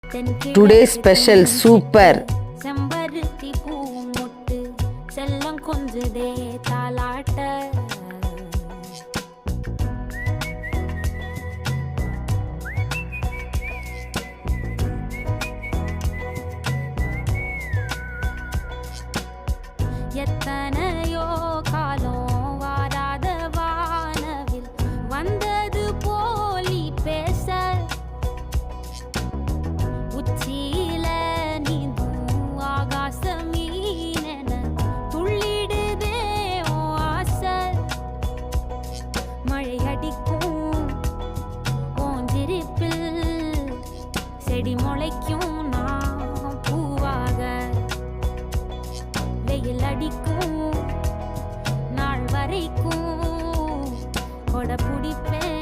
Today special super. செம்பருத்தி பூ முட்டு செல்லம் கொஞ்சதே தாலாட்ட. எத்தனையோ காலம் வாராத வானவில் வந்தது போலி பேச. உச்சியில நீந்தும் ஆகாச மீனென துள்ளிடுதே உன் ஆசை. மழை அடிக்கும் உன் சிரிப்பில் செடி முளைக்கும் நான் பூவாக. வெயில் அடிக்கும் நாள் வரைக்கும் கொடை பிடிப்பேன்